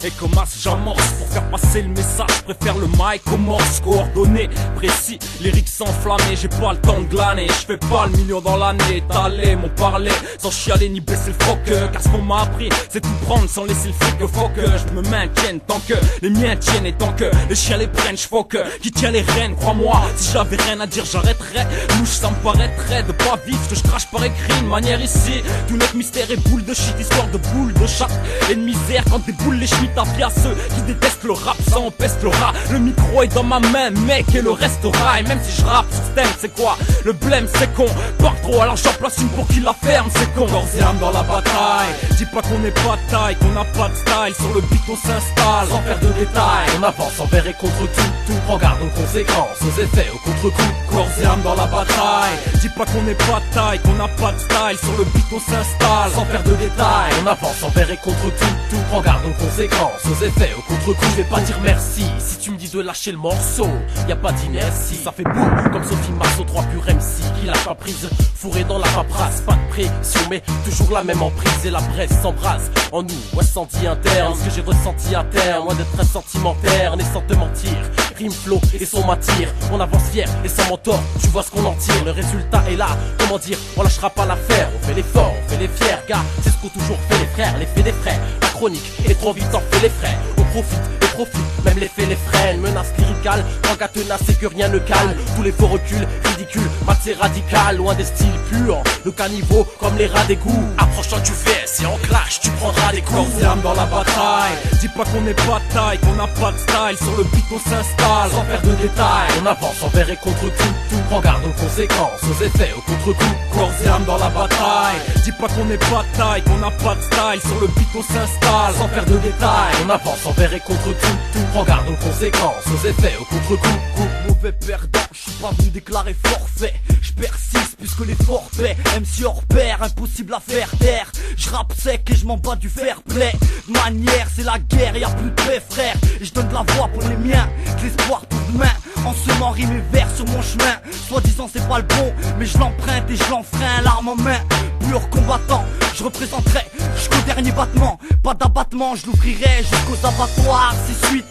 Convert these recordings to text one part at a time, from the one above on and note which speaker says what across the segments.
Speaker 1: Et comme as j'amorce pour faire passer le message, je préfère le mic au morse. Coordonné, précis, lyrics enflammés, j'ai pas le temps de glaner. Je fais pas le million dans l'année, étaler mon parler sans chialer ni baisser le froc. Car ce qu'on m'a appris, c'est tout prendre sans laisser le fric. Faut que je me maintienne tant que les miens tiennent. Et tant que les chiens les prennent, je faut que qui tient les rênes. Crois-moi, si j'avais rien à dire j'arrêterais. Louche ça me paraîtrait de pas vivre ce que je crache par écrit. Une manière ici, tout notre mystère et boule de shit. Histoire de boule de chat et de misère. Quand des boules les schmitts à ceux qui détestent le rap, ça empeste le rat. Le micro est dans ma main mec et le restera. Et même si je rappe sur ce thème c'est quoi? Le blême c'est con. Parle trop alors j'en place une pour qu'il la ferme c'est con. Corps et âme dans la bataille. Dis pas qu'on est pas de taille, qu'on a pas de style. Sur le beat on s'installe sans faire de détails.
Speaker 2: On avance envers et contre tout, prend garde aux conséquences, aux effets, aux contre-coups.
Speaker 1: Corps et âme dans la bataille. Dis pas qu'on est pas de taille, qu'on a pas de style. Sur le beat on s'installe sans faire de détails.
Speaker 2: On avance envers et contre tout, prend garde aux conséquences, aux effets, aux contre-coups. Je vais pas dire merci si tu me dis de lâcher le morceau. Y a pas d'inertie, ça fait boum comme Sophie Marceau, 3 pur MC qui lâche pas prise, fourré dans la paperasse, pas de pression mais toujours la même emprise. Et la presse s'embrase en nous, ouais senti interne. Ce que j'ai ressenti à terme, loin d'être très sentimentaire, naissant de mentir. Rime, flow et son m'attire. On avance fier et sans mentor, tu vois ce qu'on en tire. Le résultat est là, comment dire, on lâchera pas l'affaire. On fait l'effort, on fait les fiers, gars, c'est ce qu'ont toujours fait les frères. L'effet des frères, la chronique est trop vite, en fait les frais. On profite et profite, même l'effet les freine. Menace lyricale, tant qu'à tenace et que rien ne calme. Tous les faux reculs, ridicules, mat c'est radical. Loin des styles purs, le caniveau comme les rats d'égout. Approche-toi du VS et en clash, tu prendras des coups.
Speaker 1: Corps et âme dans la bataille. Dis pas qu'on est pas de taille, qu'on a pas de style. Sur le beat on s'installe sans faire de détails.
Speaker 2: On avance envers et contre tout, prend garde aux conséquences, aux effets, aux contre-coups.
Speaker 1: Corps et âme dans la bataille. Dis pas qu'on est pas de taille, qu'on a pas de style. Sur le beat on s'installe sans faire de détails.
Speaker 2: On avance envers et contre tout, prend garde aux conséquences, aux effets, aux contre-coups.
Speaker 3: Mauvais perdant, je suis pas venu déclarer forfait. Je persiste puisque les forfaits MC hors pair, impossible à faire taire. Je rappe sec et je m'en bats du fair play. Manière, c'est la guerre, y'a plus de paix frère. Et je donne de la voix pour les miens, de l'espoir pour demain. En semant rime et vers sur mon chemin. Soi-disant c'est pas le bon, mais je l'emprunte et je l'enfreins, l'arme en main. Pur combattant, je représenterai jusqu'au dernier battement. Pas d'abattement, je l'ouvrirai jusqu'aux abattoirs. C'est suite,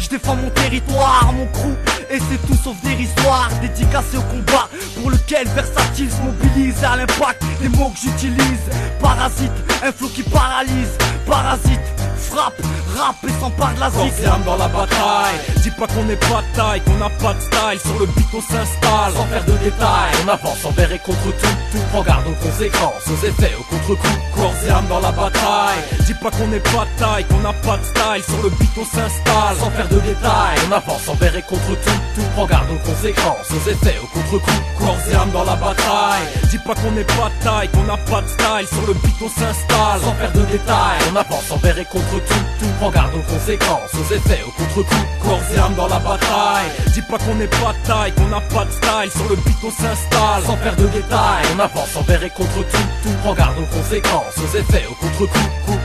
Speaker 3: je défends mon territoire, mon crew. Et c'est tout sauf dérisoire, dédicacé au combat pour lequel versatile se mobilise à l'impact des mots que j'utilise. Parasite, un flow qui paralyse. Parasite, frappe, rap et s'empare de la
Speaker 1: Corps
Speaker 3: zik.
Speaker 1: et âme dans la bataille. Dis pas qu'on est pas de taille, qu'on a pas de style. Sur le beat on s'installe sans faire de détails.
Speaker 2: On avance envers et contre tout, prend garde aux conséquences, aux effets, aux contre-coups.
Speaker 1: Corps et âme dans la bataille. Dis pas qu'on est pas de taille, qu'on a pas de style. Sur le beat on s'installe sans faire de détails.
Speaker 2: On avance envers et contre tout, prend garde aux conséquences, aux effets, aux contre-coups.
Speaker 1: Corps et âme dans la bataille. Dis pas qu'on est pas de taille, qu'on a pas de style. Sur le beat on s'installe sans faire de détails.
Speaker 2: On avance envers et contre tout, prend garde aux conséquences, aux effets, aux contre-coups.
Speaker 1: Corps et âme dans la bataille. Dis pas qu'on est pas de taille, qu'on a pas de style. Sur le beat on s'installe sans faire de détails.
Speaker 2: On avance envers et contre tout, prend garde aux conséquences, aux effets, aux contre-coups.